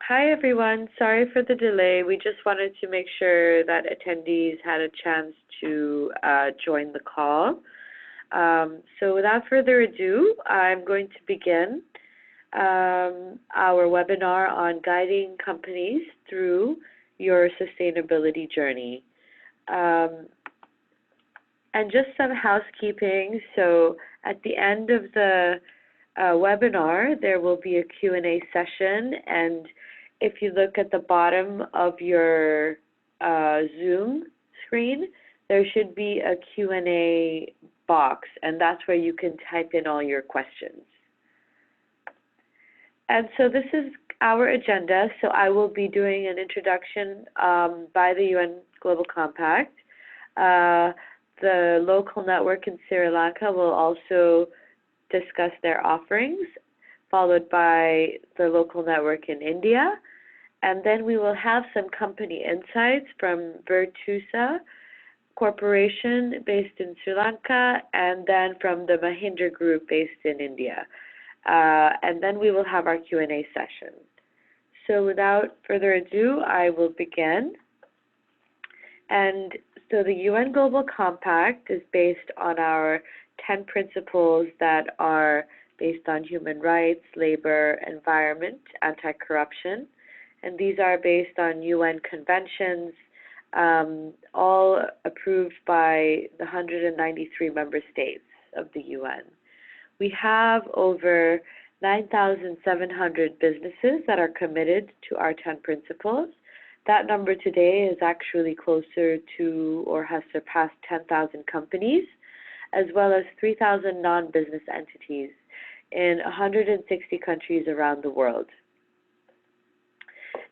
Hi, everyone. Sorry for the delay. We just wanted to make sure that attendees had a chance to join the call. So without further ado, I'm going to begin our webinar on guiding companies through your sustainability journey. And just some housekeeping. So at the end of the webinar, there will be a Q&A session, and if you look at the bottom of your Zoom screen, there should be a Q&A box, and that's where you can type in all your questions. And so this is our agenda. So I will be doing an introduction by the UN Global Compact. The local network in Sri Lanka will also discuss their offerings, followed by the local network in India. And then we will have some company insights from Virtusa Corporation based in Sri Lanka, and then from the Mahindra Group based in India. And then we will have our Q&A session. So without further ado, I will begin. And so the UN Global Compact is based on our 10 principles that are based on human rights, labor, environment, anti-corruption. And these are based on UN conventions, all approved by the 193 member states of the UN. We have over 9,700 businesses that are committed to our 10 principles. That number today is actually closer to or has surpassed 10,000 companies, as well as 3,000 non-business entities in 160 countries around the world.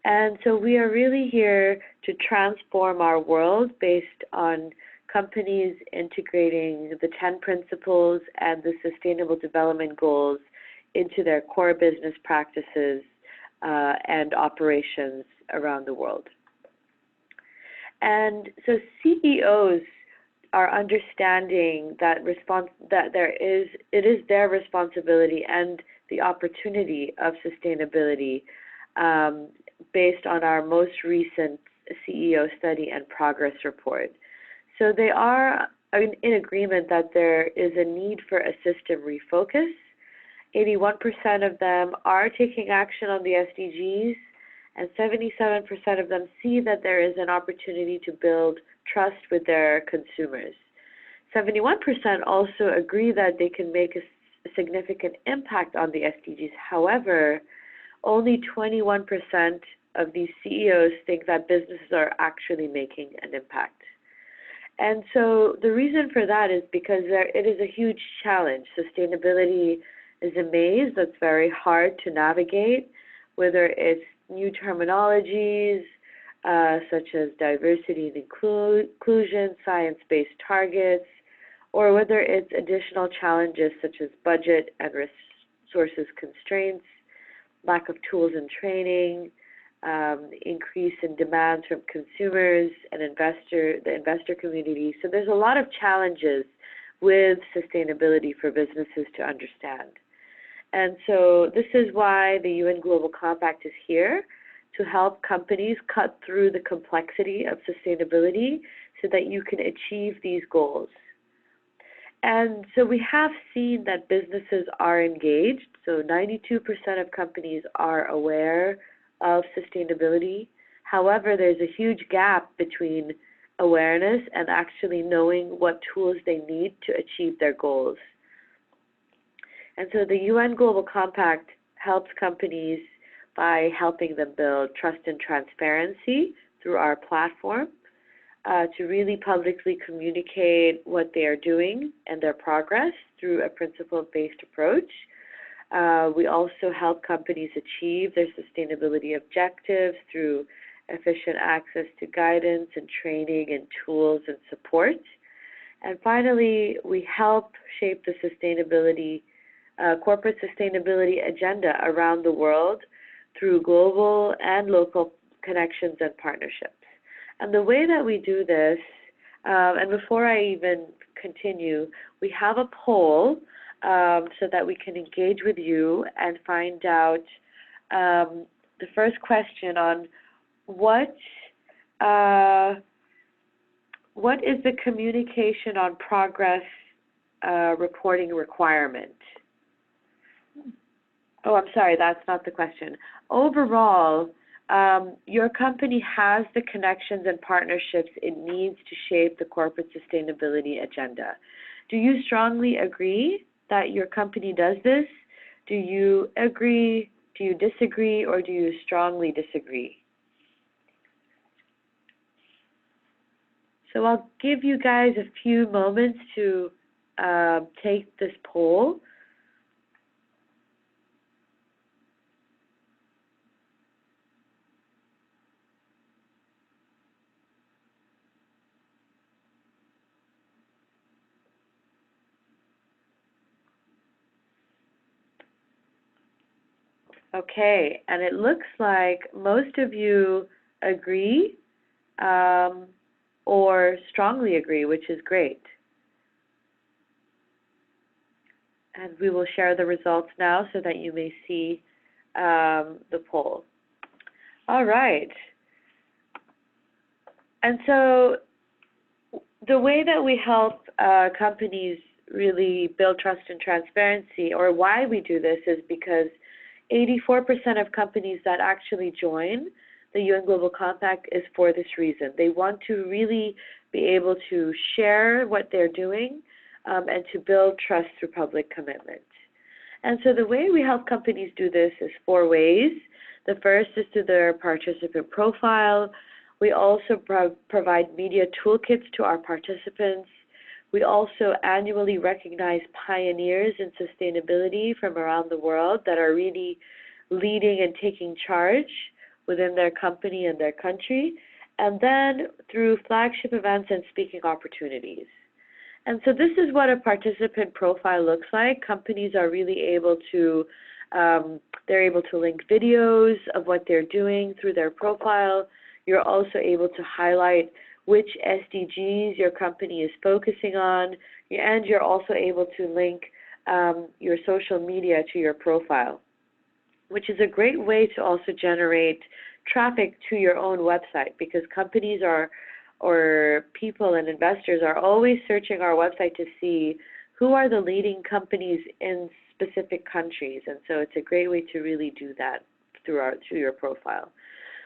And so we are really here to transform our world based on companies integrating the 10 principles and the Sustainable Development Goals into their core business practices and operations around the world. And so CEOs are understanding that it is their responsibility and the opportunity of sustainability based on our most recent CEO study and progress report. So they are in agreement that there is a need for a system refocus. 81% of them are taking action on the SDGs, and 77% of them see that there is an opportunity to build trust with their consumers. 71% also agree that they can make a significant impact on the SDGs. However, only 21% of these CEOs think that businesses are actually making an impact. And so the reason for that is because it is a huge challenge. Sustainability is a maze that's very hard to navigate, whether it's new terminologies such as diversity and inclusion, science-based targets, or whether it's additional challenges such as budget and resources constraints, lack of tools and training, increase in demands from consumers and the investor community. So there's a lot of challenges with sustainability for businesses to understand. And so this is why the UN Global Compact is here, to help companies cut through the complexity of sustainability so that you can achieve these goals. And so we have seen that businesses are engaged. So 92% of companies are aware of sustainability. However, there's a huge gap between awareness and actually knowing what tools they need to achieve their goals. And so the UN Global Compact helps companies by helping them build trust and transparency through our platform, to really publicly communicate what they are doing and their progress through a principle-based approach. We also help companies achieve their sustainability objectives through efficient access to guidance and training and tools and support. And finally, we help shape the corporate sustainability agenda around the world through global and local connections and partnerships. And the way that we do this, and before I even continue, we have a poll so that we can engage with you and find out the first question on what uh, what is the communication on progress reporting requirement? Oh, I'm sorry, that's not the question. Overall, your company has the connections and partnerships it needs to shape the corporate sustainability agenda. Do you strongly agree that your company does this? Do you agree? Do you disagree? Or do you strongly disagree? So I'll give you guys a few moments to take this poll. Okay, and it looks like most of you agree or strongly agree, which is great. And we will share the results now so that you may see the poll. All right. And so the way that we help companies really build trust and transparency, or why we do this, is because 84% of companies that actually join the UN Global Compact is for this reason. They want to really be able to share what they're doing and to build trust through public commitment. And so the way we help companies do this is 4 ways. The first is through their participant profile. We also provide media toolkits to our participants. We also annually recognize pioneers in sustainability from around the world that are really leading and taking charge within their company and their country, and then through flagship events and speaking opportunities. And so this is what a participant profile looks like. Companies are really able to, they're able to link videos of what they're doing through their profile. You're also able to highlight which SDGs your company is focusing on, and you're also able to link your social media to your profile, which is a great way to also generate traffic to your own website, because companies or people and investors are always searching our website to see who are the leading companies in specific countries, and so it's a great way to really do that through your profile.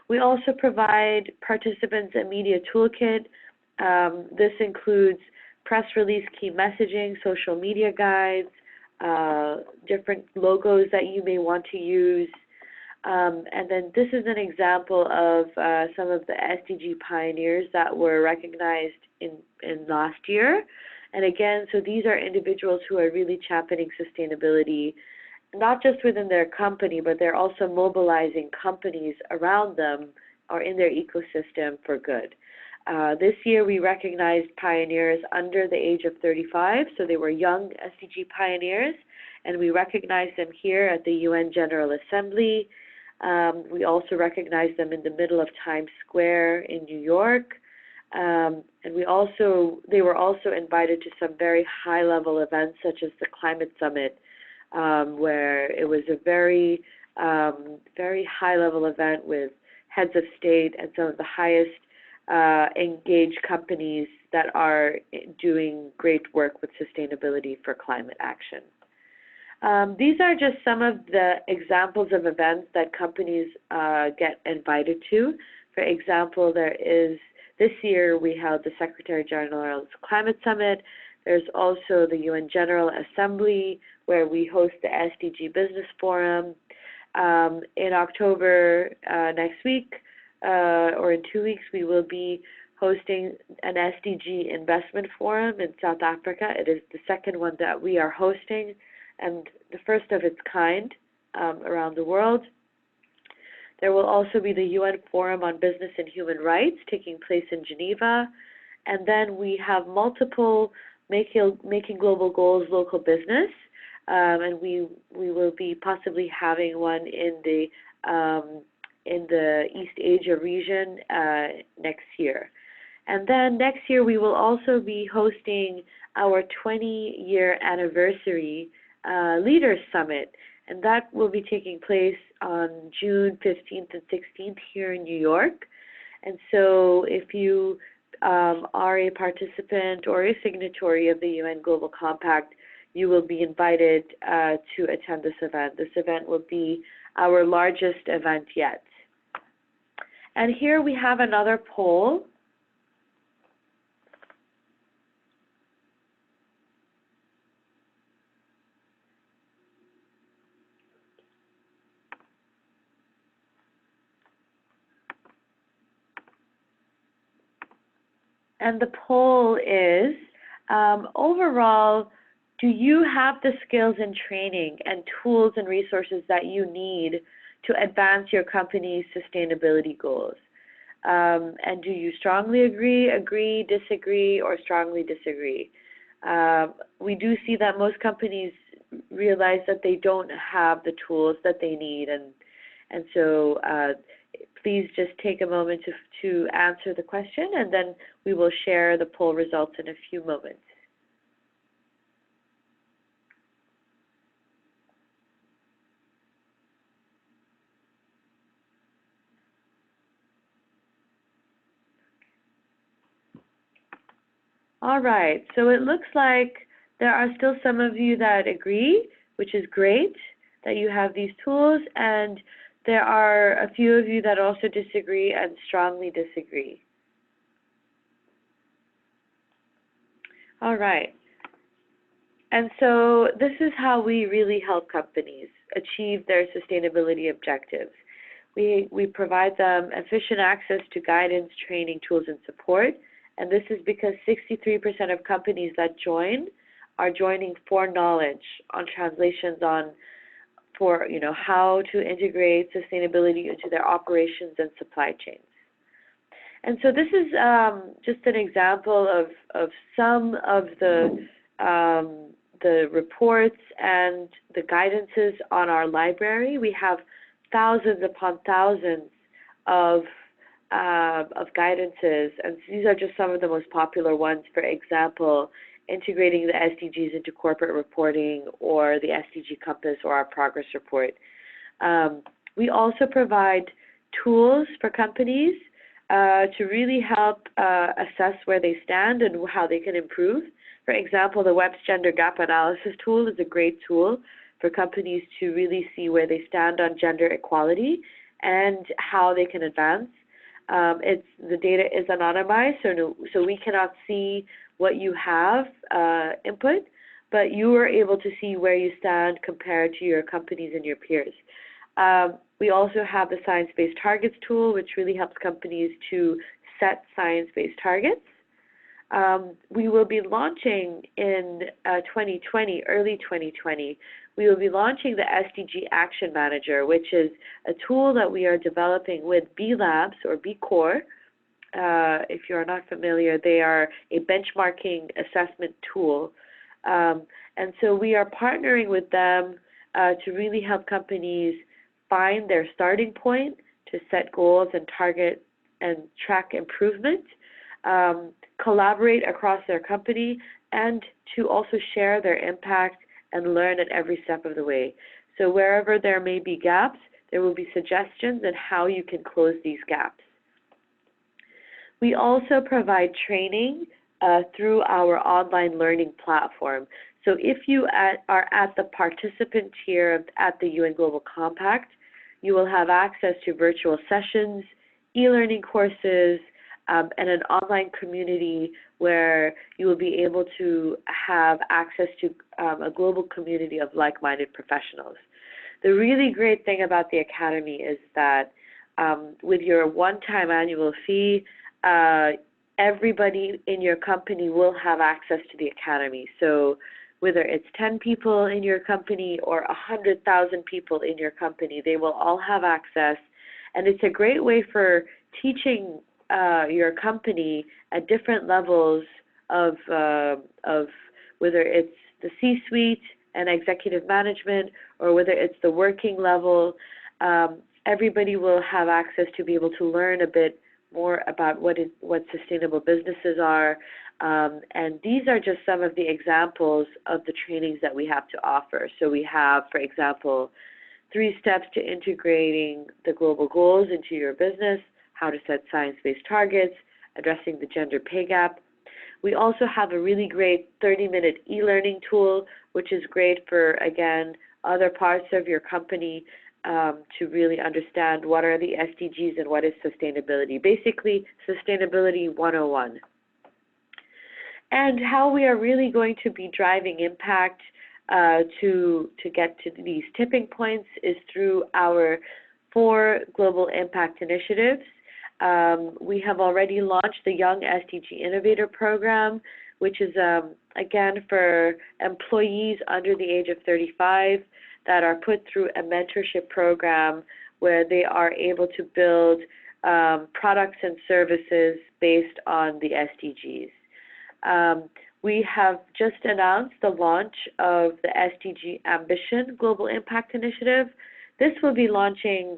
We also provide participants a media toolkit. This includes press release key messaging, social media guides, different logos that you may want to use. And then this is an example of some of the SDG pioneers that were recognized in last year. And again, so these are individuals who are really championing sustainability, not just within their company, but they're also mobilizing companies around them or in their ecosystem for good. This year we recognized pioneers under the age of 35, so they were young SDG pioneers, and we recognized them here at the UN General Assembly. We also recognized them in the middle of Times Square in New York. And they were also invited to some very high-level events, such as the Climate Summit, where it was a very, very high-level event with heads of state and some of the highest engaged companies that are doing great work with sustainability for climate action. These are just some of the examples of events that companies get invited to. For example, this year we held the Secretary General's Climate Summit. There's also the UN General Assembly, where we host the SDG Business Forum. In October next week, or in 2 weeks, we will be hosting an SDG Investment Forum in South Africa. It is the second one that we are hosting, and the first of its kind around the world. There will also be the UN Forum on Business and Human Rights taking place in Geneva. And then we have multiple Making Global Goals local business, and we will be possibly having one in the East Asia region next year. And then next year we will also be hosting our 20-year anniversary Leaders Summit, and that will be taking place on June 15th and 16th here in New York. And so if you are a participant or a signatory of the UN Global Compact, you will be invited to attend this event. This event will be our largest event yet. And here we have another poll. And the poll is, overall, do you have the skills and training and tools and resources that you need to advance your company's sustainability goals? And do you strongly agree, disagree, or strongly disagree? We do see that most companies realize that they don't have the tools that they need, and so please just take a moment to answer the question, and then we will share the poll results in a few moments. All right, so it looks like there are still some of you that agree, which is great that you have these tools, and there are a few of you that also disagree and strongly disagree. All right, and so this is how we really help companies achieve their sustainability objectives. We provide them efficient access to guidance, training, tools, and support. And this is because 63% of companies that join are joining for knowledge on translations for how to integrate sustainability into their operations and supply chains. And so this is just an example of some of the reports and the guidances on our library. We have thousands upon thousands of guidances, and these are just some of the most popular ones. For example, integrating the SDGs into corporate reporting, or the SDG Compass, or our progress report. We also provide tools for companies to really help assess where they stand and how they can improve. For example, the WEPs Gender Gap Analysis tool is a great tool for companies to really see where they stand on gender equality and how they can advance. The data is anonymized, so we cannot see what you have input, but you are able to see where you stand compared to your companies and your peers. We also have the Science-Based Targets tool, which really helps companies to set science-based targets. We will be launching in 2020, early 2020, we will be launching the SDG Action Manager, which is a tool that we are developing with B Labs or B Corps. If you are not familiar, they are a benchmarking assessment tool. And so we are partnering with them to really help companies find their starting point to set goals and target and track improvement, collaborate across their company, and to also share their impact and learn at every step of the way. So wherever there may be gaps, there will be suggestions on how you can close these gaps. We also provide training through our online learning platform. So if you are at the participant tier at the UN Global Compact, you will have access to virtual sessions, e-learning courses, and an online community where you will be able to have access to a global community of like-minded professionals. The really great thing about the Academy is that with your one-time annual fee, everybody in your company will have access to the Academy. So whether it's 10 people in your company or 100,000 people in your company, they will all have access. And it's a great way for teaching your company at different levels of whether it's the C-suite and executive management, or whether it's the working level. Everybody will have access to be able to learn a bit more about what sustainable businesses are, And these are just some of the examples of the trainings that we have to offer. So we have, for example, 3 steps to integrating the global goals into your business, how to set science-based targets, addressing the gender pay gap. We also have a really great 30-minute e-learning tool, which is great for, again, other parts of your company to really understand what are the SDGs and what is sustainability. Basically, Sustainability 101. And how we are really going to be driving impact to get to these tipping points is through our 4 global impact initiatives. We have already launched the Young SDG Innovator Program, which is, again, for employees under the age of 35 that are put through a mentorship program where they are able to build products and services based on the SDGs. We have just announced the launch of the SDG Ambition Global Impact Initiative. This will be launching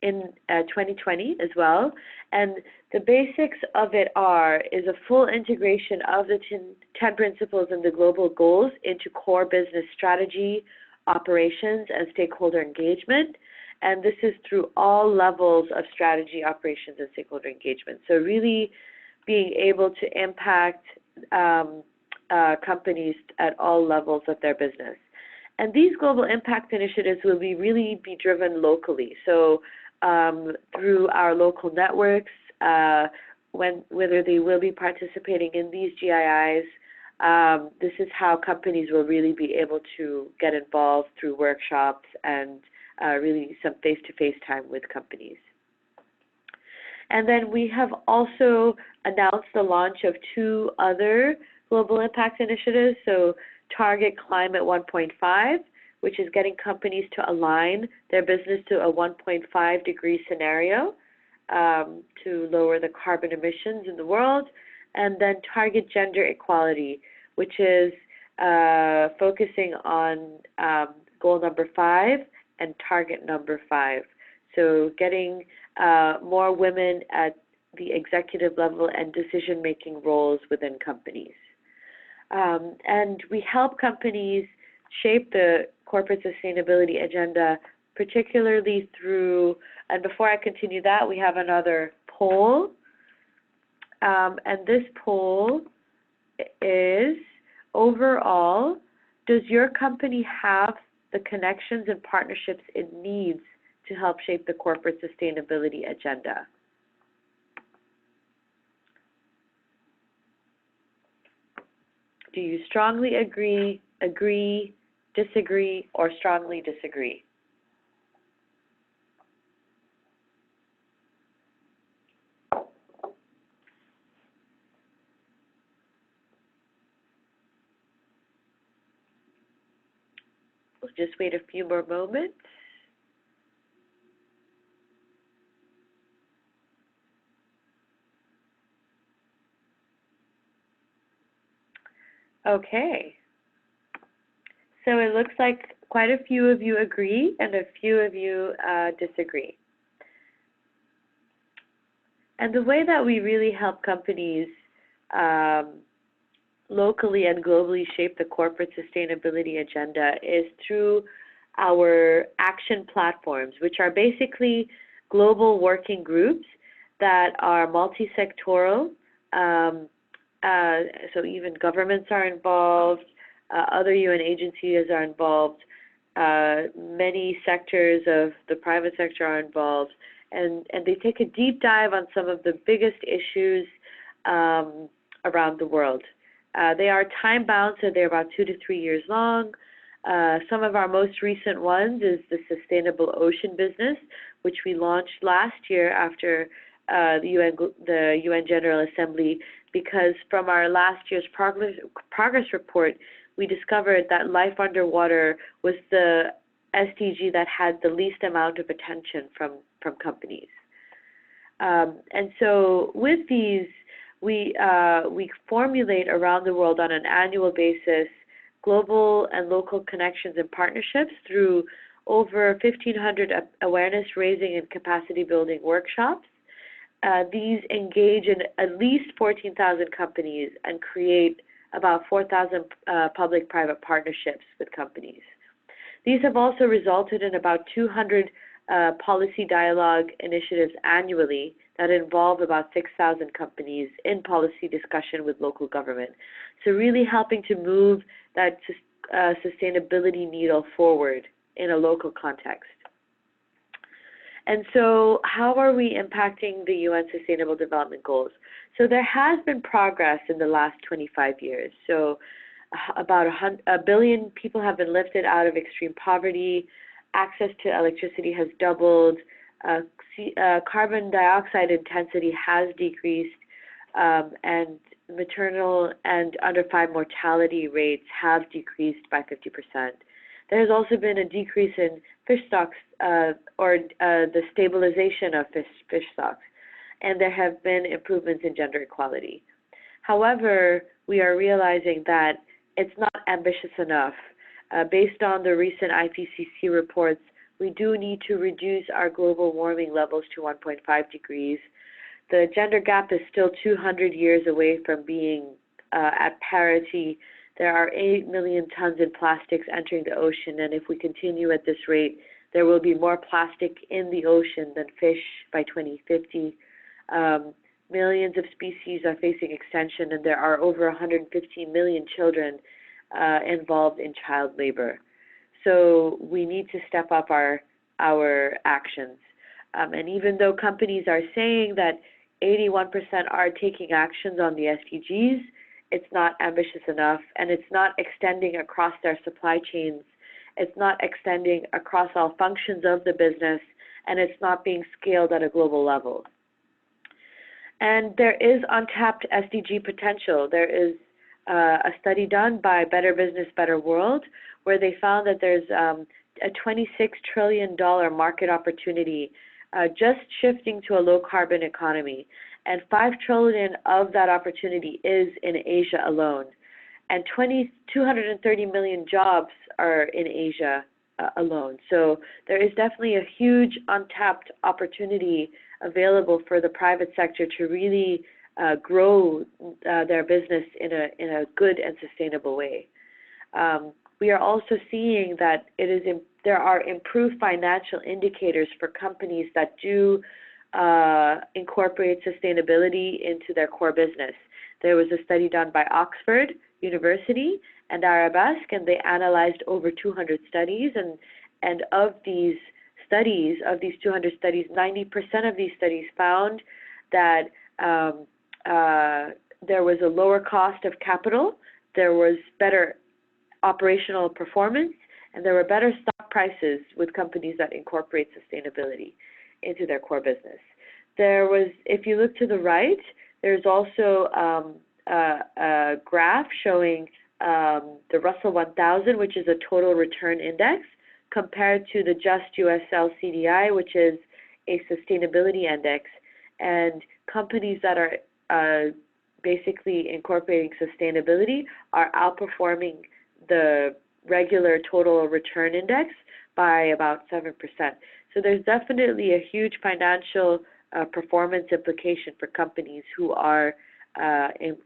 in 2020 as well, and the basics of it is a full integration of the 10 principles and the global goals into core business strategy, operations, and stakeholder engagement. And this is through all levels of strategy, operations, and stakeholder engagement. So really being able to impact companies at all levels of their business. And these global impact initiatives will really be driven locally. So through our local networks, whether they will be participating in these GIIs, this is how companies will really be able to get involved through workshops and really some face-to-face time with companies. And then we have also announced the launch of 2 other global impact initiatives. So Target Climate 1.5, which is getting companies to align their business to a 1.5 degree scenario to lower the carbon emissions in the world. And then Target Gender Equality, which is focusing on goal number 5 and target number 5. So getting more women at the executive level and decision-making roles within companies. And we help companies shape the corporate sustainability agenda, particularly through, and before I continue that, we have another poll. And this poll is, overall, does your company have the connections and partnerships it needs to help shape the corporate sustainability agenda? Do you strongly agree, disagree, or strongly disagree? We'll just wait a few more moments. Okay. So it looks like quite a few of you agree and a few of you disagree. And the way that we really help companies locally and globally shape the corporate sustainability agenda is through our action platforms, which are basically global working groups that are multi-sectoral. So even governments are involved, other UN agencies are involved, many sectors of the private sector are involved, and they take a deep dive on some of the biggest issues around the world. They are time-bound, so they're about 2 to 3 years long. Some of our most recent ones is the Sustainable Ocean Business, which we launched last year after the UN General Assembly, because from our last year's progress report, we discovered that life underwater was the SDG that had the least amount of attention from companies. And so with these, we formulate around the world on an annual basis global and local connections and partnerships through over 1,500 awareness raising and capacity building workshops. these engage in at least 14,000 companies and create about 4,000 public-private partnerships with companies. These have also resulted in about 200 policy dialogue initiatives annually that involve about 6,000 companies in policy discussion with local government. So really helping to move that sustainability needle forward in a local context. And so how are we impacting the UN Sustainable Development Goals? So there has been progress in the last 25 years. So about a billion people have been lifted out of extreme poverty. Access to electricity has doubled. Carbon dioxide intensity has decreased, and maternal and under 5 mortality rates have decreased by 50%. There has also been a decrease in fish stocks, or the stabilization of fish stocks, and there have been improvements in gender equality. However, we are realizing that it's not ambitious enough. Based on the recent IPCC reports, we do need to reduce our global warming levels to 1.5 degrees. The gender gap is still 200 years away from being at parity. There are 8 million tons in plastics entering the ocean, and if we continue at this rate, there will be more plastic in the ocean than fish by 2050. Millions of species are facing extinction, and there are over 115 million children involved in child labor. So we need to step up our actions. And even though companies are saying that 81% are taking actions on the SDGs, it's not ambitious enough, and it's not extending across their supply chains. It's not extending across all functions of the business, and it's not being scaled at a global level. And there is untapped SDG potential. There is a study done by Better Business, Better World, where they found that there's a $26 trillion market opportunity just shifting to a low-carbon economy. And $5 trillion of that opportunity is in Asia alone. And 230 million jobs are in Asia alone. So there is definitely a huge untapped opportunity available for the private sector to really grow their business in a good and sustainable way. We are also seeing that there are improved financial indicators for companies that do incorporate sustainability into their core business. There was a study done by Oxford University and Arabesque, and they analyzed over 200 studies, and of these 200 studies, 90% of these studies found that there was a lower cost of capital, there was better operational performance, and there were better stock prices with companies that incorporate sustainability into their core business. There was, if you look to the right, there's also a graph showing the Russell 1000, which is a total return index, compared to the Just USL CDI, which is a sustainability index. And companies that are basically incorporating sustainability are outperforming the regular total return index by about 7%. So there's definitely a huge financial performance implication for companies who are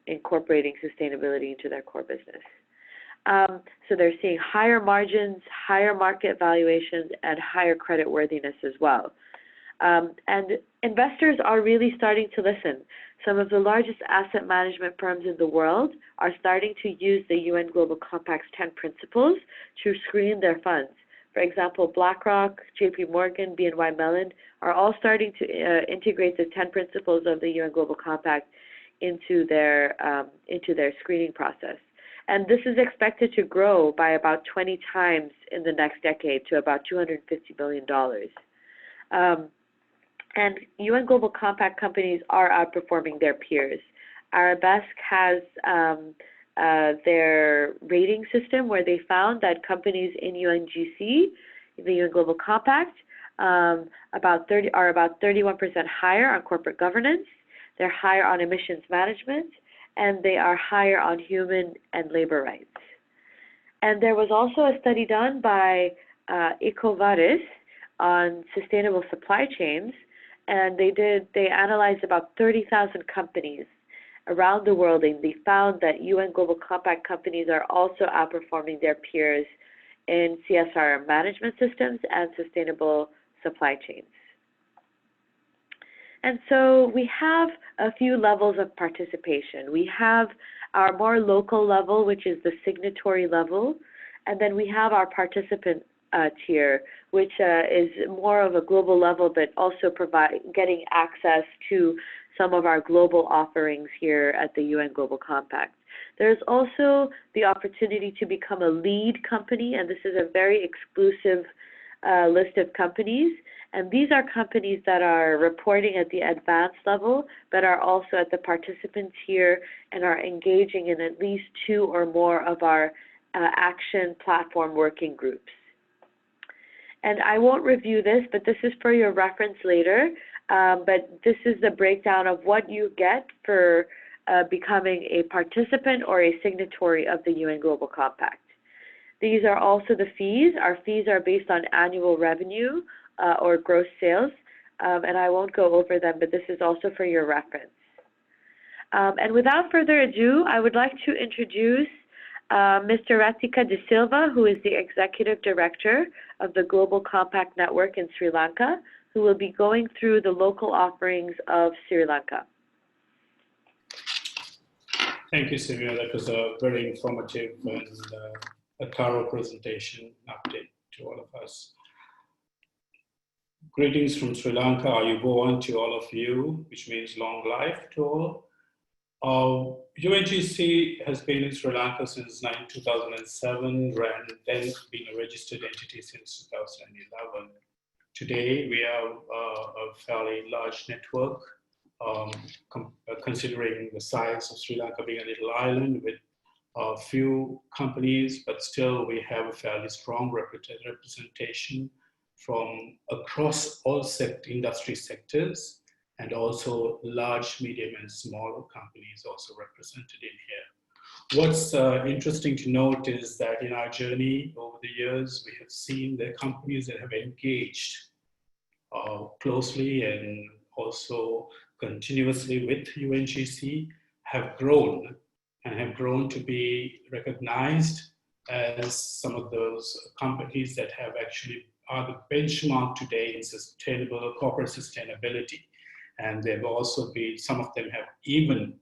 incorporating sustainability into their core business. So they're seeing higher margins, higher market valuations, and higher credit worthiness as well. And investors are really starting to listen. Some of the largest asset management firms in the world are starting to use the UN Global Compact's 10 principles to screen their funds. For example, BlackRock, JP Morgan, BNY Mellon are all starting to integrate the 10 principles of the UN Global Compact into their screening process. And this is expected to grow by about 20 times in the next decade to about $250 billion. And UN Global Compact companies are outperforming their peers. Arabesque has their rating system where they found that companies in UNGC, the UN Global Compact, are about 31% higher on corporate governance. They're higher on emissions management, and they are higher on human and labor rights. And there was also a study done by EcoVadis on sustainable supply chains, and they analyzed about 30,000 companies around the world, and they found that UN Global Compact companies are also outperforming their peers in CSR management systems and sustainable supply chains. And so we have a few levels of participation. We have our more local level, which is the signatory level, and then we have our participant tier, which is more of a global level, but also getting access to some of our global offerings here at the UN Global Compact. There's also the opportunity to become a lead company, and this is a very exclusive list of companies. And these are companies that are reporting at the advanced level, but are also at the participant tier and are engaging in at least 2 or more of our action platform working groups. And I won't review this, but this is for your reference later. But this is the breakdown of what you get for becoming a participant or a signatory of the UN Global Compact. These are also the fees. Our fees are based on annual revenue or gross sales, and I won't go over them, but this is also for your reference. And without further ado, I would like to introduce Mr. Ratika De Silva, who is the Executive Director of the Global Compact Network in Sri Lanka, who will be going through the local offerings of Sri Lanka. Thank you, Sylvia. That was a very informative and a thorough presentation update to all of us. Greetings from Sri Lanka, Ayubowan to all of you, which means long life to all. UNGC has been in Sri Lanka since 2007 and then been a registered entity since 2011. Today, we have a fairly large network, considering the size of Sri Lanka being a little island with a few companies, but still we have a fairly strong representation from across all industry sectors, and also large, medium, and small companies also represented in here. What's interesting to note is that in our journey over the years, we have seen the companies that have engaged closely and also continuously with UNGC have grown and have grown to be recognized as some of those companies that have actually are the benchmark today in sustainable corporate sustainability. And they've also been, some of them have even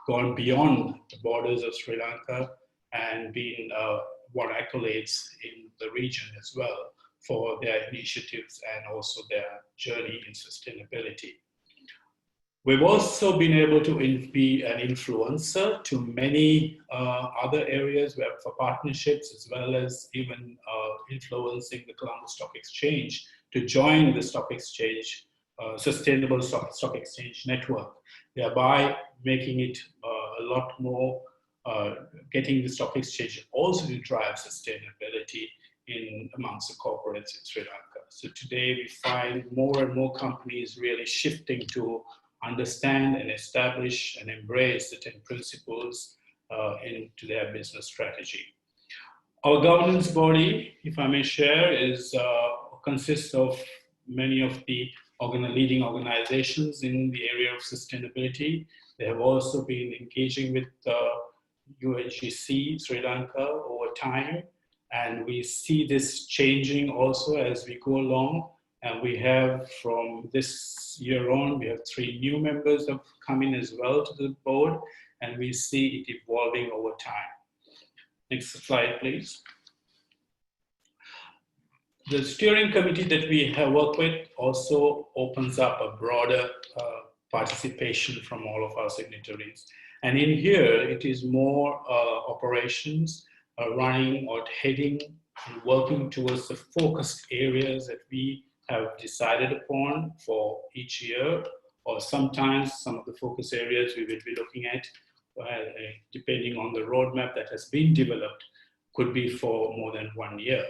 gone beyond the borders of Sri Lanka and been won accolades in the region as well for their initiatives and also their journey in sustainability. We've also been able to be an influencer to many other areas for partnerships, as well as even influencing the Colombo Stock Exchange to join the stock exchange, sustainable stock exchange network, thereby making it a lot more, getting the stock exchange also to drive sustainability amongst the corporates in Sri Lanka. So today we find more and more companies really shifting to understand and establish and embrace the 10 principles into their business strategy. Our governance body, if I may share, consists of many of the leading organizations in the area of sustainability. They have also been engaging with UNGC Sri Lanka over time, and we see this changing also as we go along. And we have, from this year on, we have 3 new members have come in as well to the board, and we see it evolving over time. Next slide, please. The steering committee that we have worked with also opens up a broader participation from all of our signatories. And in here, it is more operations running or heading and working towards the focused areas that we have decided upon for each year, or sometimes some of the focus areas we will be looking at, depending on the roadmap that has been developed, could be for more than 1 year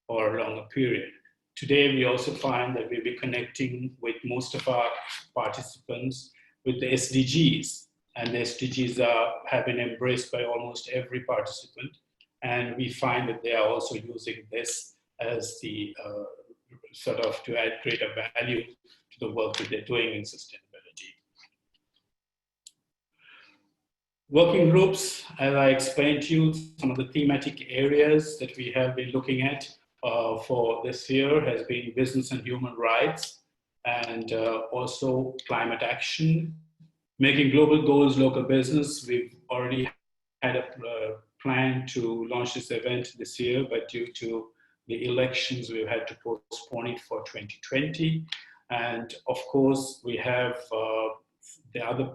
or a longer period. Today, we also find that we'll be connecting with most of our participants with the SDGs, and the SDGs have been embraced by almost every participant, and we find that they are also using this as the sort of to add greater value to the work that they're doing in sustainability. Working groups, as I explained to you, some of the thematic areas that we have been looking at for this year has been business and human rights, and also climate action, making global goals local business. We've already had a plan to launch this event this year, but due to the elections, we've had to postpone it for 2020. And of course, we have the other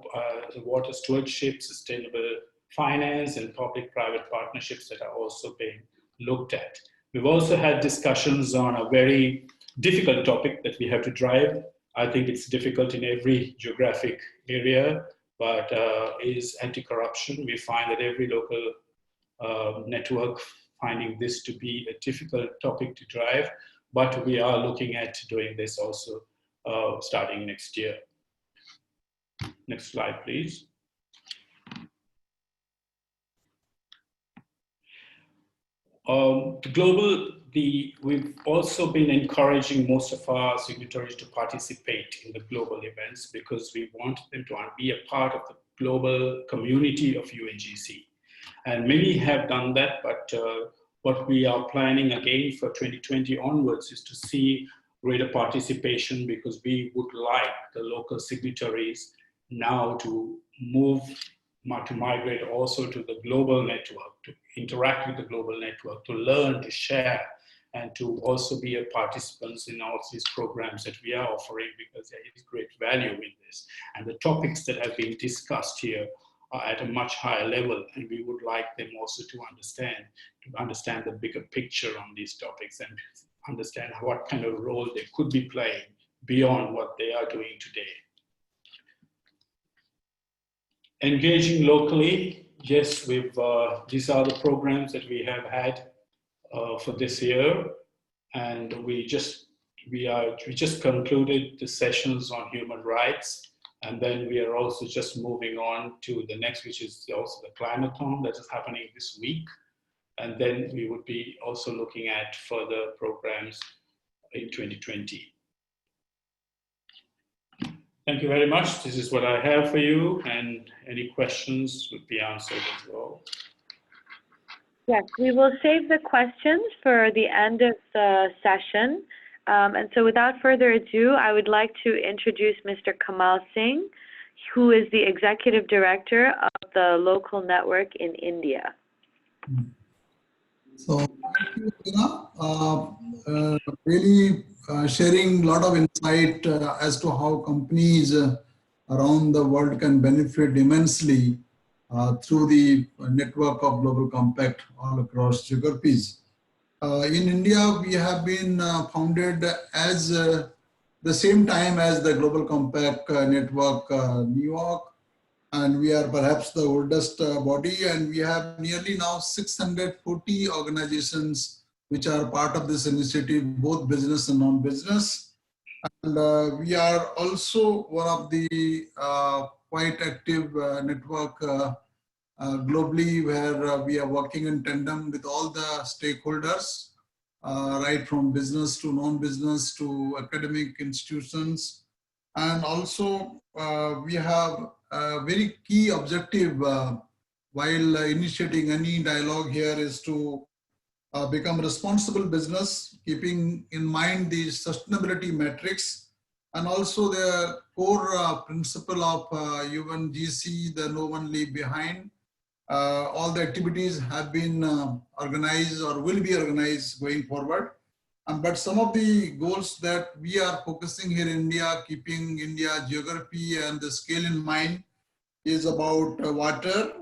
the water stewardship, sustainable finance, and public-private partnerships that are also being looked at. We've also had discussions on a very difficult topic that we have to drive. I think it's difficult in every geographic area, but is anti-corruption. We find that every local network finding this to be a difficult topic to drive, but we are looking at doing this also starting next year. Next slide, please. We've also been encouraging most of our signatories to participate in the global events because we want them to be a part of the global community of UNGC. And many have done that, but what we are planning again for 2020 onwards is to see greater participation, because we would like the local signatories now to migrate also to the global network, to interact with the global network, to learn, to share, and to also be a participants in all these programs that we are offering, because there is great value in this. And the topics that have been discussed here are at a much higher level, and we would like them also to understand the bigger picture on these topics and understand what kind of role they could be playing beyond what they are doing today. Engaging locally, yes, these are the programs that we have had for this year, and we just concluded the sessions on human rights, and then we are also just moving on to the next, which is also the Climathon that is happening this week, and then we would be also looking at further programs in 2020. Thank you very much. This is what I have for you, and any questions would be answered as well. Yes, we will save the questions for the end of the session. And so without further ado, I would like to introduce Mr. Kamal Singh, who is the Executive Director of the local network in India. So, thank you, Tina. Really sharing a lot of insight as to how companies around the world can benefit immensely through the network of Global Compact all across geographies. In India, we have been founded as the same time as the Global Compact Network New York, and we are perhaps the oldest body, and we have nearly now 640 organizations which are part of this initiative, both business and non-business. And we are also one of the quite active network globally, where we are working in tandem with all the stakeholders, right from business to non-business to academic institutions. And also we have a very key objective while initiating any dialogue here is to become responsible business, keeping in mind the sustainability metrics and also the core principle of UNGC, the no one leave behind. All the activities have been organized or will be organized going forward. But some of the goals that we are focusing here in India, keeping India geography and the scale in mind, is about water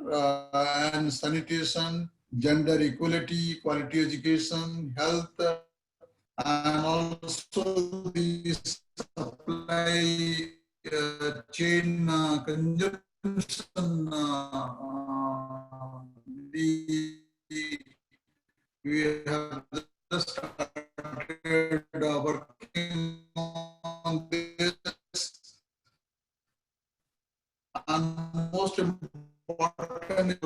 and sanitation, gender equality, quality education, health, and also the supply chain consumption. We have just started working on this, and most important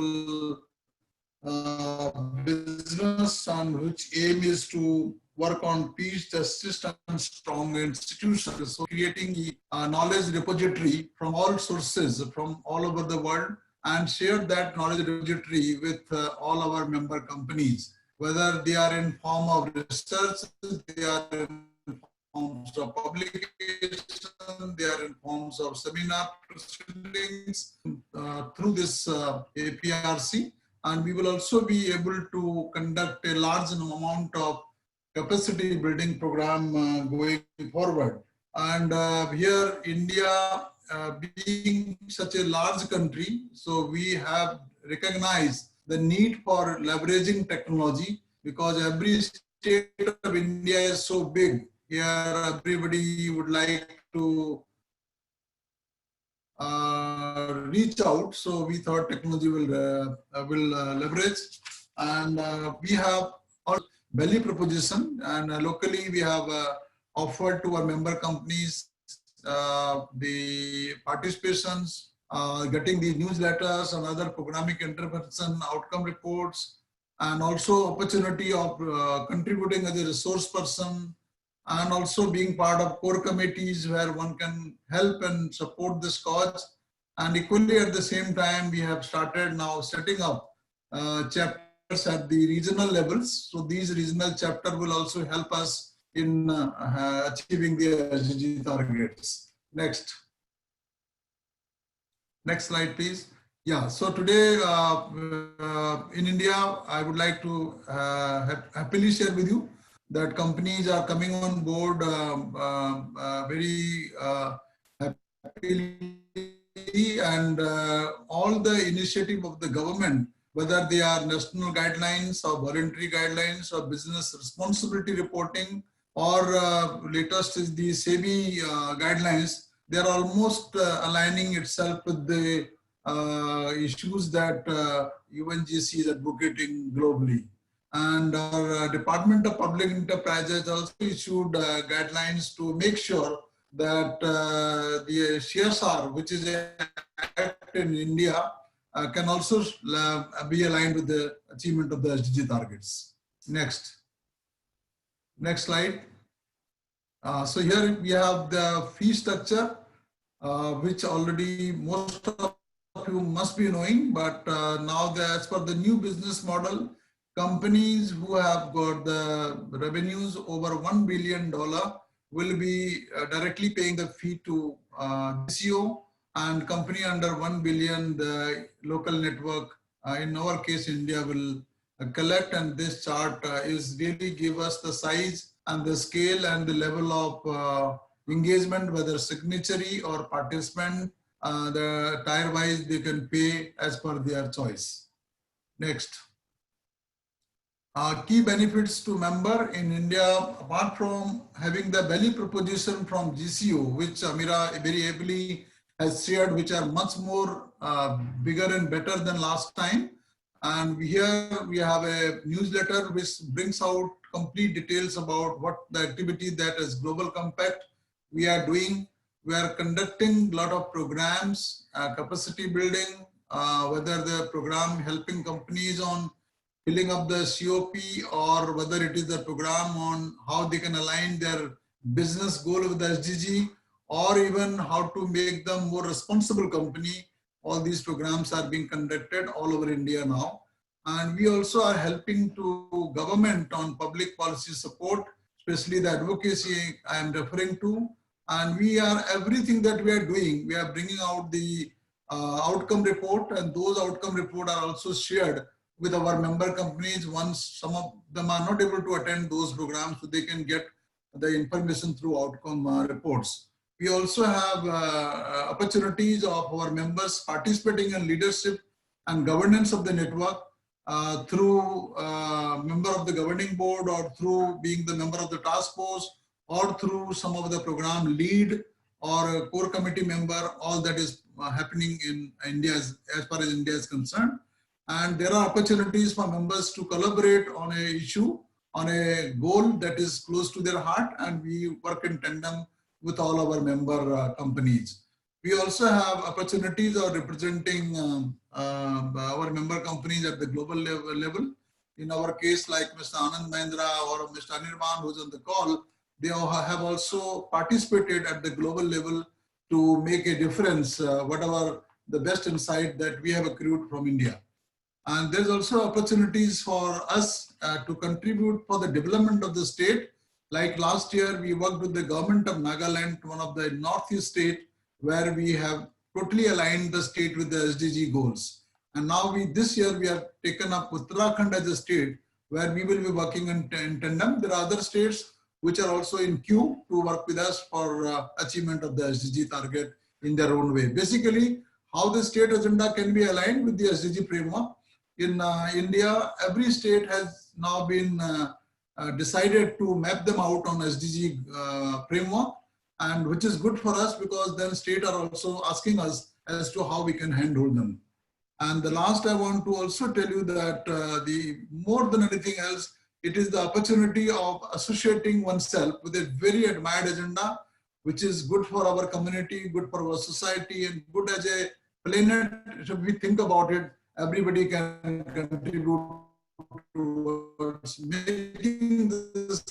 business on which aim is to work on peace, justice, and strong institutions. So creating a knowledge repository from all sources from all over the world and share that knowledge repository with all our member companies, whether they are in form of research, they are in forms of publication, they are in forms of seminar proceedings through this APRC. And we will also be able to conduct a large amount of capacity building program going forward. And here, India being such a large country, so we have recognized the need for leveraging technology, because every state of India is so big. Here, everybody would like to reach out. So we thought technology will leverage, and we have also value proposition, and locally we have offered to our member companies the participations, getting the newsletters and other programmatic intervention outcome reports, and also opportunity of contributing as a resource person, and also being part of core committees where one can help and support this cause. And equally at the same time, we have started now setting up chapters at the regional levels. So these regional chapters will also help us in achieving the SDG targets. Next slide, please. Yeah, so today in India, I would like to happily share with you that companies are coming on board very happily, and all the initiative of the government, whether they are national guidelines or voluntary guidelines or business responsibility reporting, or latest is the SEBI guidelines, they are almost aligning itself with the issues that UNGC is advocating globally. And our Department of Public Enterprises also issued guidelines to make sure that the CSR, which is an act in India, can also be aligned with the achievement of the SDG targets. Next slide. So here we have the fee structure, which already most of you must be knowing, but now as per the new business model, companies who have got the revenues over $1 billion will be directly paying the fee to DCO, and company under 1 billion, the local network, in our case, India, will collect. And this chart is really give us the size and the scale and the level of engagement, whether signatory or participant, the tier wise they can pay as per their choice. Next. Key benefits to member in India, apart from having the value proposition from GCO, which Amira very ably has shared, which are much more bigger and better than last time. And here we have a newsletter which brings out complete details about what the activity that is Global Compact we are doing. We are conducting a lot of programs, capacity building, whether the program helping companies on filling up the COP, or whether it is the program on how they can align their business goal with the SDG, or even how to make them more responsible company. All these programs are being conducted all over India now. And we also are helping to government on public policy support, especially the advocacy I am referring to. And we are, everything that we are doing, we are bringing out the outcome report, and those outcome report are also shared with our member companies. Once some of them are not able to attend those programs, so they can get the information through outcome reports. We also have opportunities of our members participating in leadership and governance of the network through member of the governing board, or through being the member of the task force, or through some of the program lead or a core committee member. All that is happening in India as far as India is concerned. And there are opportunities for members to collaborate on an issue, on a goal that is close to their heart, and we work in tandem with all our member companies. We also have opportunities of representing our member companies at the global level. in our case, like Mr. Anand Mahendra or Mr. Anirban, who's on the call, they have also participated at the global level to make a difference, whatever the best insight that we have accrued from India. And there's also opportunities for us to contribute for the development of the state. Like last year, we worked with the government of Nagaland, one of the northeast state, where we have totally aligned the state with the SDG goals. And now this year we have taken up Uttarakhand as a state where we will be working in tandem. There are other states which are also in queue to work with us for achievement of the SDG target in their own way. Basically, how the state agenda can be aligned with the SDG framework. In India, every state has now been decided to map them out on SDG framework, and which is good for us because then states are also asking us as to how we can handle them. And the last, I want to also tell you that the more than anything else, it is the opportunity of associating oneself with a very admired agenda, which is good for our community, good for our society, and good as a planet. If we think about it, everybody can contribute towards making this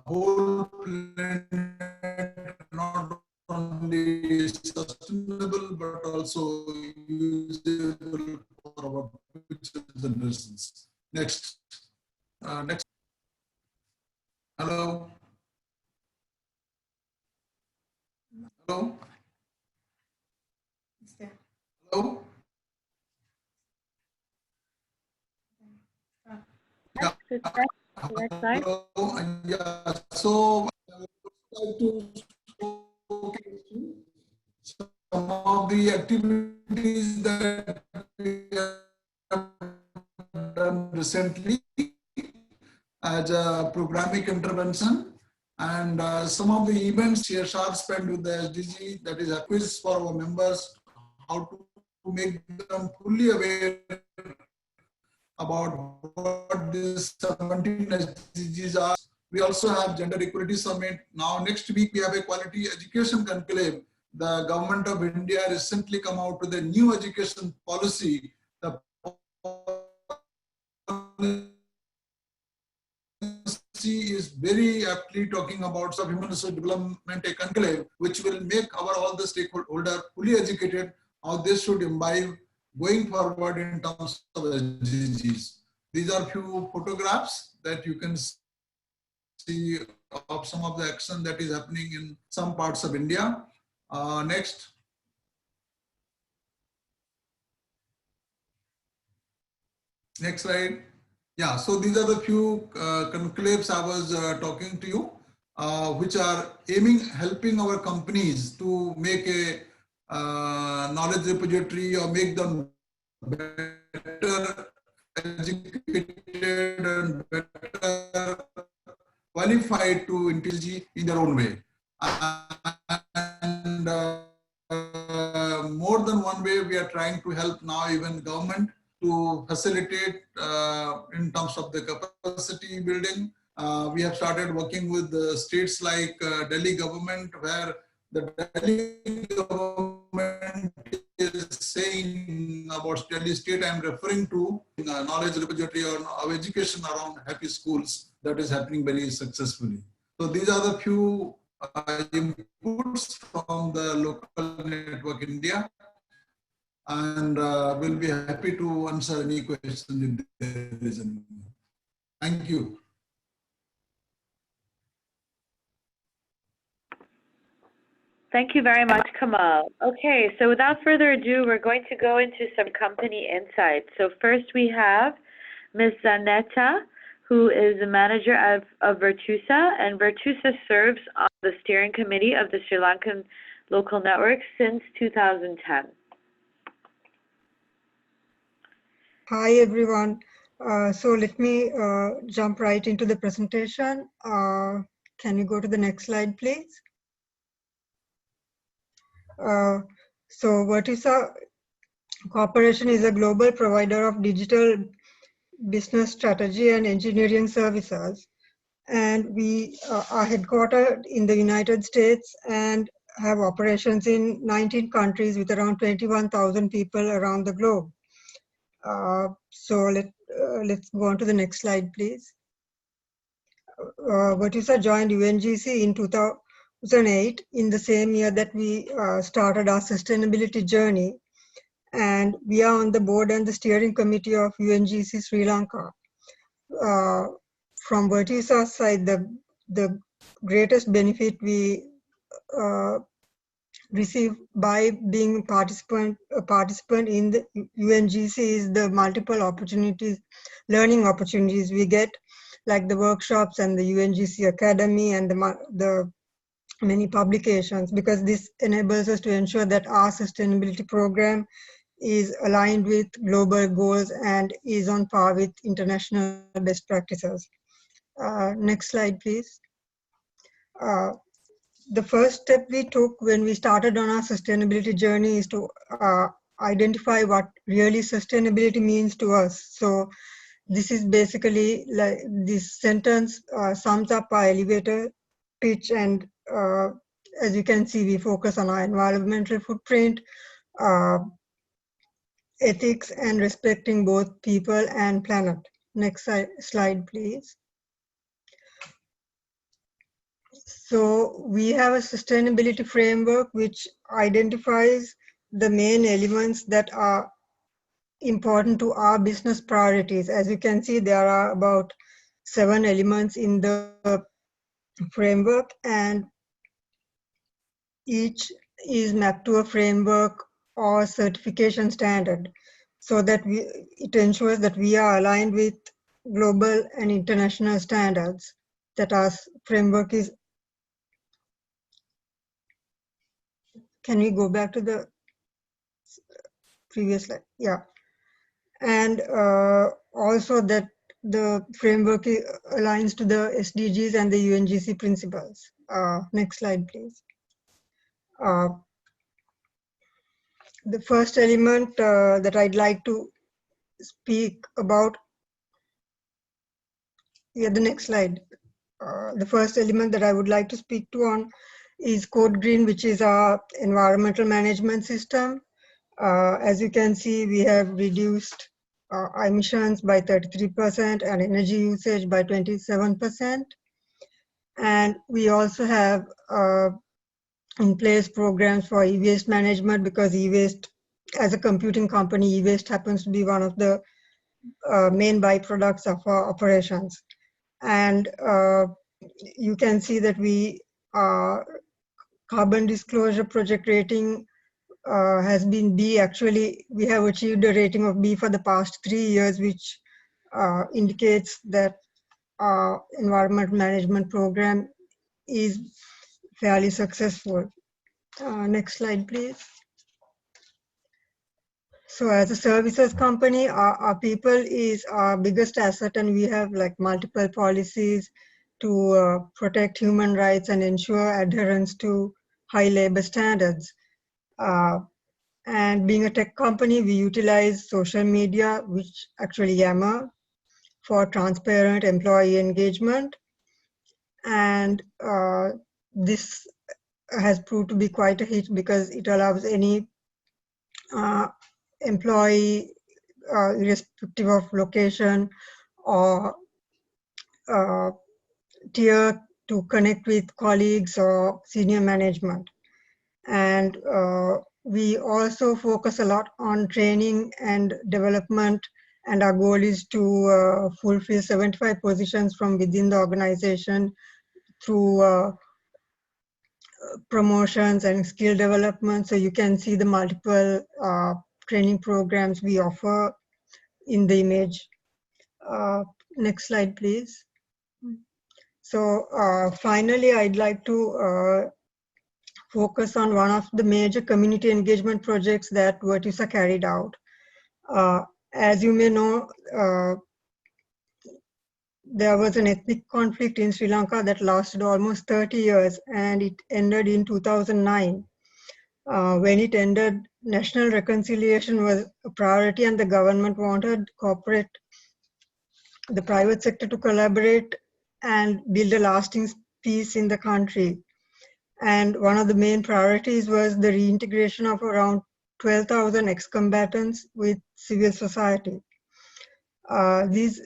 whole planet not only sustainable but also usable for our future generations. Next. Next. Hello. Hello. Hello. Yeah. Hello. Yeah. So I would like to some of the activities that we have done recently as a programmatic intervention, and some of the events CSR spent with the SDG, that is a quiz for our members, how to make them fully aware about what these 17 SDGs are. We also have Gender Equality Summit. Now next week we have a Quality Education Conclave. The government of India recently come out with a new education policy. The policy is very aptly talking about human resource development, a conclave, which will make all the stakeholders fully educated how they should imbibe going forward in terms of SDGs. These are few photographs that you can see of some of the action that is happening in some parts of India. Next. Next slide. Yeah, so these are the few conclaves I was talking to you, which are helping our companies to make a knowledge repository or make them better educated and better qualified to intelligence in their own way. And more than one way, we are trying to help now even government to facilitate in terms of the capacity building. We have started working with the states like Delhi government, where the Delhi government is saying about Delhi state, I'm referring to knowledge repository or education around happy schools that is happening very successfully. So these are the few inputs from the local network India, and we'll be happy to answer any questions if there is any. Thank you. Thank you very much, Kamal. Okay, so without further ado, we're going to go into some company insights. So first we have Ms. Zanetta, who is the manager of Virtusa, and Virtusa serves on the steering committee of the Sri Lankan local network since 2010. Hi, everyone. So let me jump right into the presentation. Can you go to the next slide, please? So Virtusa Corporation is a global provider of digital business strategy and engineering services. And we are headquartered in the United States and have operations in 19 countries with around 21,000 people around the globe. So let's go on to the next slide, please. Vatisa joined UNGC in 2008, in the same year that we started our sustainability journey. And we are on the board and the steering committee of UNGC Sri Lanka. From Vertisa's side, the greatest benefit we receive by being a participant in the UNGC is the multiple opportunities, learning opportunities we get, like the workshops and the UNGC Academy and the many publications, because this enables us to ensure that our sustainability program is aligned with global goals and is on par with international best practices. Next slide, please. The first step we took when we started on our sustainability journey is to identify what really sustainability means to us. So this is basically, like, this sentence sums up our elevator pitch, and as you can see, we focus on our environmental footprint, ethics, and respecting both people and planet. Next slide, please. So we have a sustainability framework which identifies the main elements that are important to our business priorities. As you can see, there are about 7 elements in the framework, and each is mapped to a framework or certification standard, so that it ensures that we are aligned with global and international standards that our framework is. Can we go back to the previous slide? Yeah. And also that the framework aligns to the SDGs and the UNGC principles. Next slide, please. The first element that I'd like to speak about, yeah, the next slide. The first element that I would like to speak to on is Code Green, which is our environmental management system. As you can see, we have reduced emissions by 33% and energy usage by 27%. And we also have in place programs for e-waste management, because e-waste, as a computing company, e-waste happens to be one of the main byproducts of our operations. And you can see that we carbon disclosure project rating has been B. Actually, we have achieved a rating of B for the past 3 years, which indicates that our environment management program is fairly successful. Next slide, please. So as a services company, our people is our biggest asset, and we have like multiple policies to protect human rights and ensure adherence to high labor standards. And being a tech company, we utilize social media, which actually Yammer, for transparent employee engagement. And this has proved to be quite a hit, because it allows any employee, irrespective of location or tier, to connect with colleagues or senior management. And we also focus a lot on training and development, and our goal is to fulfill 75 positions from within the organization through promotions and skill development. So you can see the multiple training programs we offer in the image. Next slide, please. So finally, I'd like to focus on one of the major community engagement projects that Vertisa carried out. As you may know, there was an ethnic conflict in Sri Lanka that lasted almost 30 years, and it ended in 2009. When it ended, national reconciliation was a priority, and the government wanted the private sector to collaborate and build a lasting peace in the country. And one of the main priorities was the reintegration of around 12,000 ex-combatants with civil society. These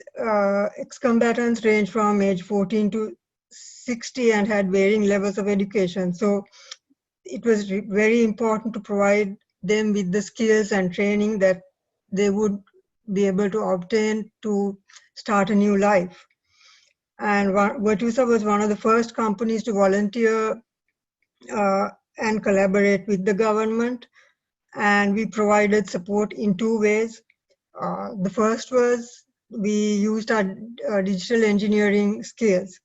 ex-combatants range from age 14 to 60 and had varying levels of education. So it was very important to provide them with the skills and training that they would be able to obtain to start a new life. And Virtusa was one of the first companies to volunteer and collaborate with the government. And we provided support in two ways. The first was we used our digital engineering skills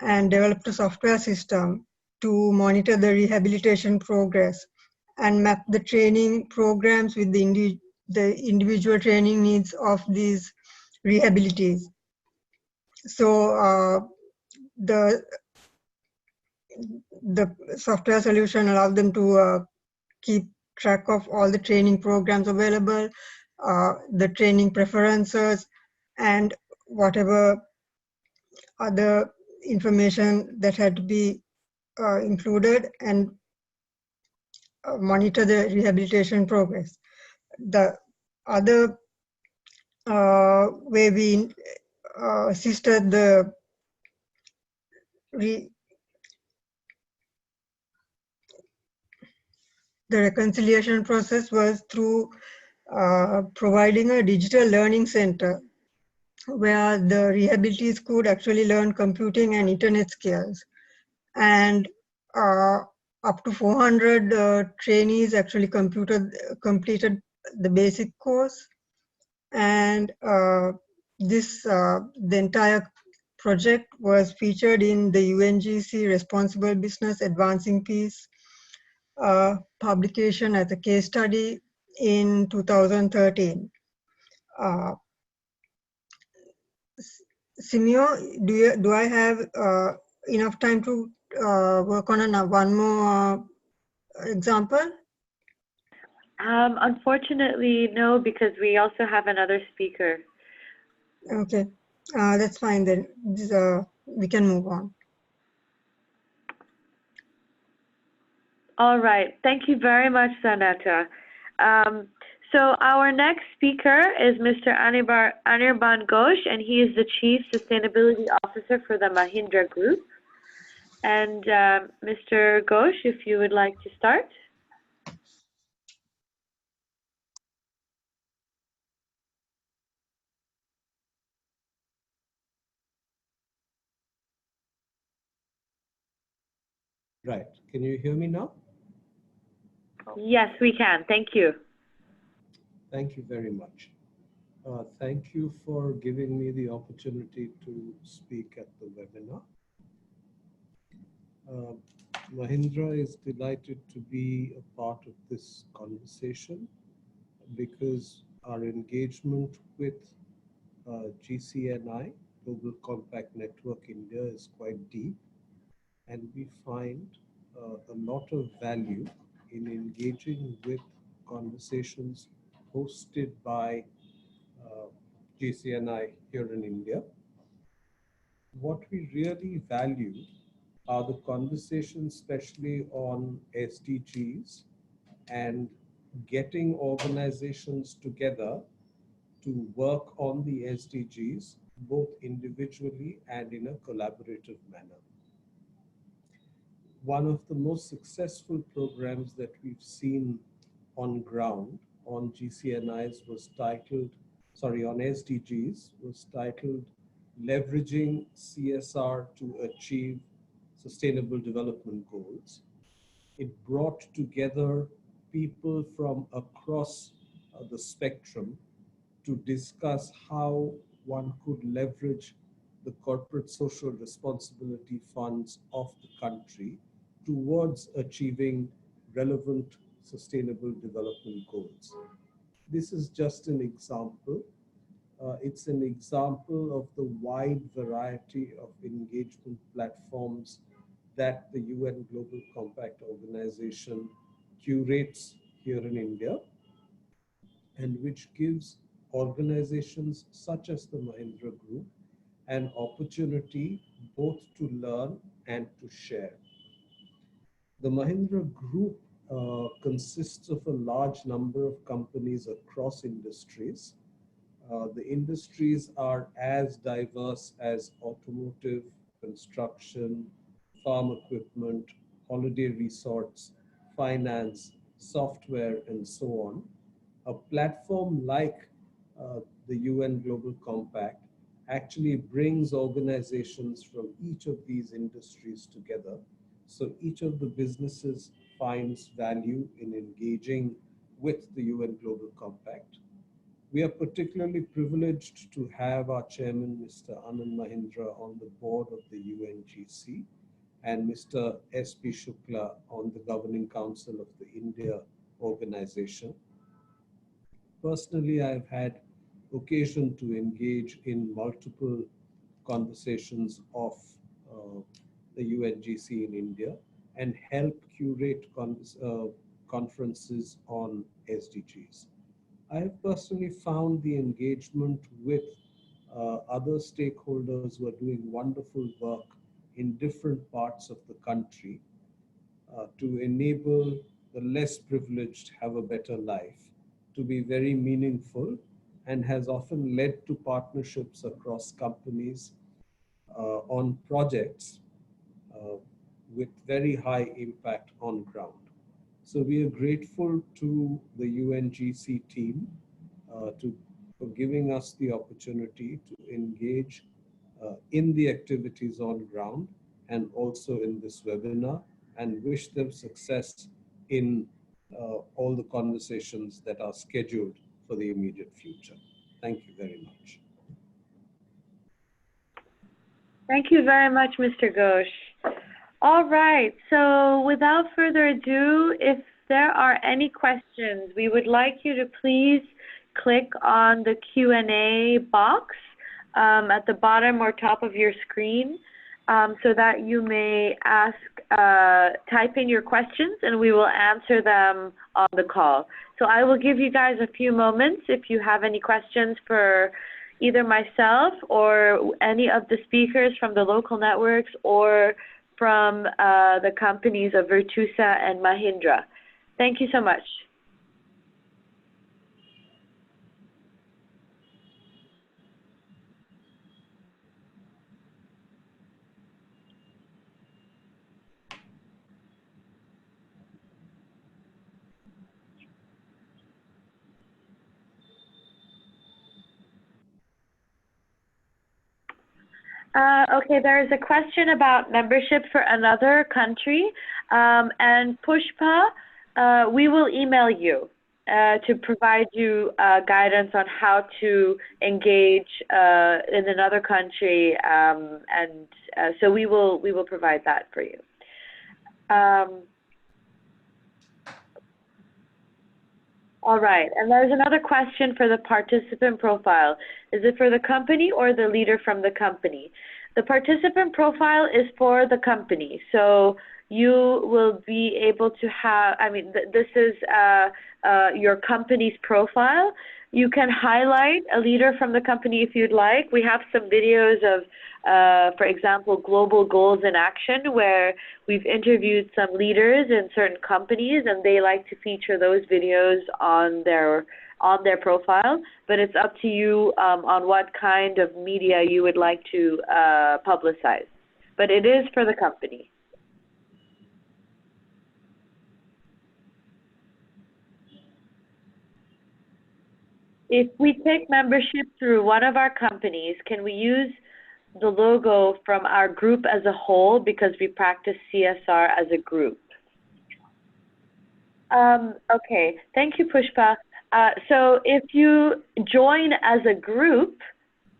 and developed a software system to monitor the rehabilitation progress and map the training programs with the individual training needs of these rehabilitees. So the software solution allowed them to keep track of all the training programs available, the training preferences, and whatever other information that had to be included, and monitor the rehabilitation progress. The other way we assisted the reconciliation process was through providing a digital learning center where the rehabilitees could actually learn computing and internet skills. And up to 400 trainees actually completed the basic course. And the entire project was featured in the UNGC Responsible Business Advancing Peace publication as a case study in 2013. Simeo, do I have enough time to work on one more example? Unfortunately, no, because we also have another speaker. Okay, that's fine then. We can move on. All right. Thank you very much, Sanata. So our next speaker is Mr. Anirban Ghosh, and he is the Chief Sustainability Officer for the Mahindra Group. And Mr. Ghosh, if you would like to start. Right. Can you hear me now? Yes, we can. Thank you. Thank you very much. Thank you for giving me the opportunity to speak at the webinar. Mahindra is delighted to be a part of this conversation because our engagement with GCNI, Global Compact Network India, is quite deep, and we find a lot of value in engaging with conversations hosted by GCNI here in India. What we really value are the conversations, especially on SDGs, and getting organizations together to work on the SDGs, both individually and in a collaborative manner. One of the most successful programs that we've seen on ground on GCNIs was titled, on SDGs, was titled Leveraging CSR to Achieve Sustainable Development Goals. It brought together people from across the spectrum to discuss how one could leverage the corporate social responsibility funds of the country towards achieving relevant sustainable development goals. This is just an example. It's an example of the wide variety of engagement platforms that the UN Global Compact Organization curates here in India, and which gives organizations such as the Mahindra Group an opportunity both to learn and to share. The Mahindra Group consists of a large number of companies across industries. The industries are as diverse as automotive, construction, farm equipment, holiday resorts, finance, software, and so on. A platform like the UN Global Compact actually brings organizations from each of these industries together. So each of the businesses finds value in engaging with the UN Global Compact. We are particularly privileged to have our chairman, Mr. Anand Mahindra, on the board of the UNGC, and Mr. S.P. Shukla on the governing council of the India organization. Personally, I've had occasion to engage in multiple conversations of the UNGC in India and help curate conferences on SDGs. I have personally found the engagement with other stakeholders who are doing wonderful work in different parts of the country to enable the less privileged have a better life, to be very meaningful, and has often led to partnerships across companies on projects with very high impact on ground. So we are grateful to the UNGC team for giving us the opportunity to engage in the activities on ground and also in this webinar, and wish them success in all the conversations that are scheduled for the immediate future. Thank you very much. Thank you very much, Mr. Ghosh. All right, so without further ado, if there are any questions, we would like you to please click on the Q&A box at the bottom or top of your screen so that you may ask, type in your questions and we will answer them on the call. So I will give you guys a few moments if you have any questions for either myself or any of the speakers from the local networks or from the companies of Virtusa and Mahindra. Thank you so much. Okay, there is a question about membership for another country, and Pushpa, we will email you to provide you guidance on how to engage in another country, and so we will provide that for you. All right, and there's another question for the participant profile. Is it for the company or the leader from the company? The participant profile is for the company, so you will be able to have, I mean, this is your company's profile. You can highlight a leader from the company if you'd like. We have some videos of, for example, global goals in action, where we've interviewed some leaders in certain companies, and they like to feature those videos on their profile. But it's up to you on what kind of media you would like to publicize. But it is for the company. If we take membership through one of our companies, can we use the logo from our group as a whole because we practice CSR as a group? Okay, thank you, Pushpa. So if you join as a group,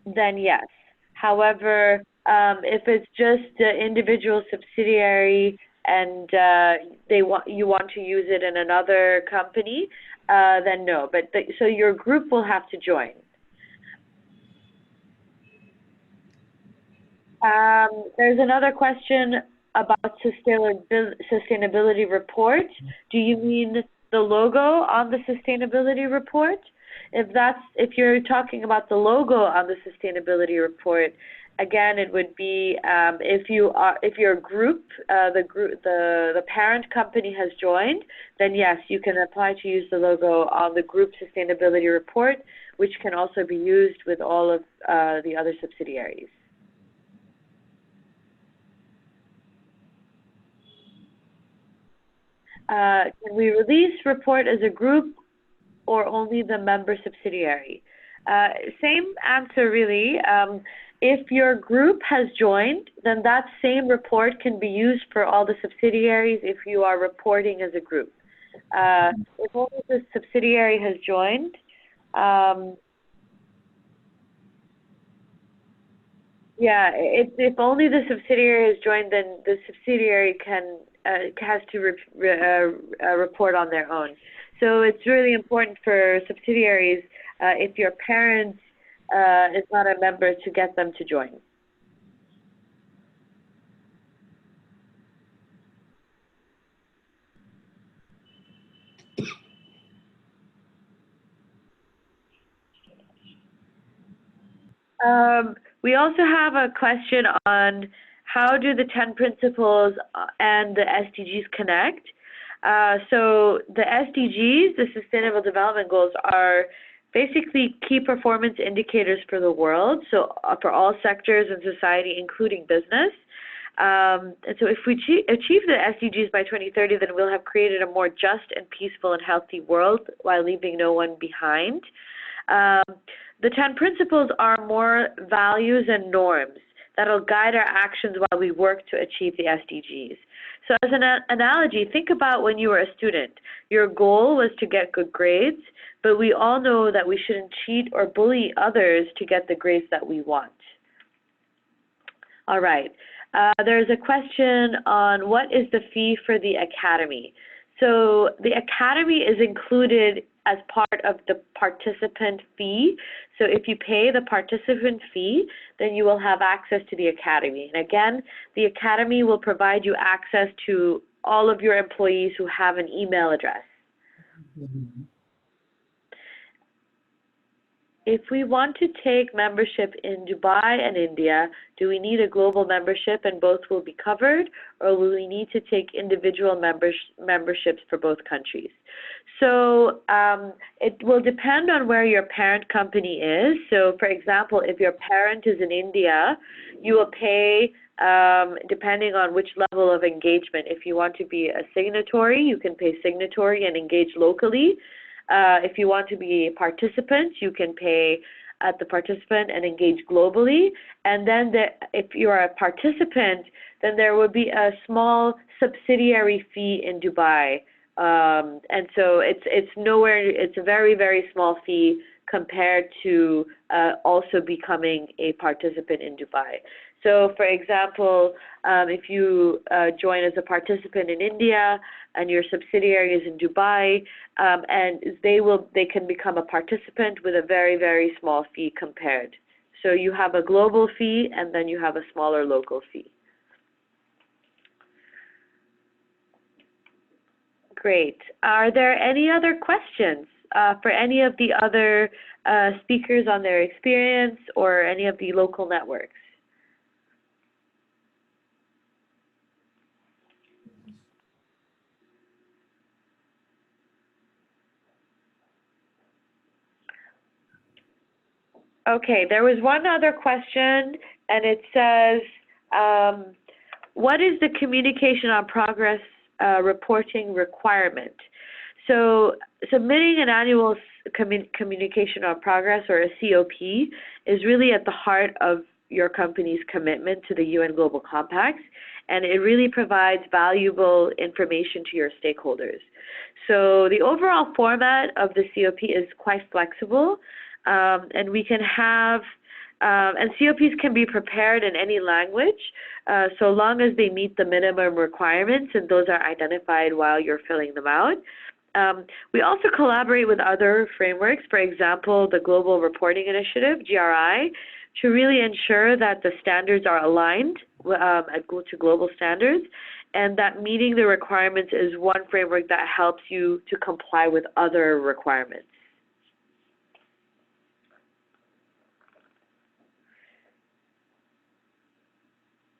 then yes. However, if it's just an individual subsidiary and you want to use it in another company, then no. But so your group will have to join. There's another question about sustainability report. Do you mean the logo on the sustainability report? If you're talking about the logo on the sustainability report, Again, it would be if you're a group, the parent company has joined, then yes, you can apply to use the logo on the group sustainability report, which can also be used with all of the other subsidiaries. Can we release report as a group or only the member subsidiary? Same answer really. If your group has joined, then that same report can be used for all the subsidiaries if you are reporting as a group. If only the subsidiary has joined, yeah, if only the subsidiary has joined, then the subsidiary has to report on their own. So it's really important for subsidiaries, if your parent is not a member, to get them to join. We also have a question on how do the 10 principles and the SDGs connect. So the SDGs, the Sustainable Development Goals, are basically key performance indicators for the world, so for all sectors in society, including business. And so if we achieve the SDGs by 2030, then we'll have created a more just and peaceful and healthy world while leaving no one behind. The 10 principles are more values and norms that'll guide our actions while we work to achieve the SDGs. So as an analogy, think about when you were a student. Your goal was to get good grades, but we all know that we shouldn't cheat or bully others to get the grades that we want. All right. There's a question on what is the fee for the academy. So the academy is included as part of the participant fee. So if you pay the participant fee, then you will have access to the academy. And again, the academy will provide you access to all of your employees who have an email address. Mm-hmm. If we want to take membership in Dubai and India, do we need a global membership and both will be covered, or will we need to take individual memberships for both countries? So it will depend on where your parent company is. So for example, if your parent is in India, you will pay depending on which level of engagement. If you want to be a signatory, you can pay signatory and engage locally. If you want to be a participant, you can pay at the participant and engage globally. And then if you are a participant, then there will be a small subsidiary fee in Dubai. And so it's a very, very small fee compared to also becoming a participant in Dubai. So for example, if you join as a participant in India and your subsidiary is in Dubai, and they can become a participant with a very, very small fee compared. So you have a global fee and then you have a smaller local fee. Great. Are there any other questions for any of the other speakers on their experience or any of the local networks? Okay, there was one other question, and it says, what is the communication on progress reporting requirement? So submitting an annual communication on progress, or a COP, is really at the heart of your company's commitment to the UN Global Compact, and it really provides valuable information to your stakeholders. So the overall format of the COP is quite flexible, and we can have, and COPs can be prepared in any language, so long as they meet the minimum requirements, and those are identified while you're filling them out. We also collaborate with other frameworks, for example, the Global Reporting Initiative, GRI, to really ensure that the standards are aligned to global standards, and that meeting the requirements is one framework that helps you to comply with other requirements.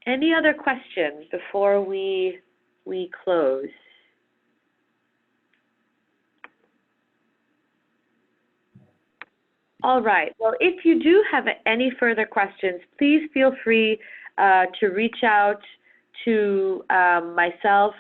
Any other questions before we close? All right. Well, if you do have any further questions, please feel free to reach out to myself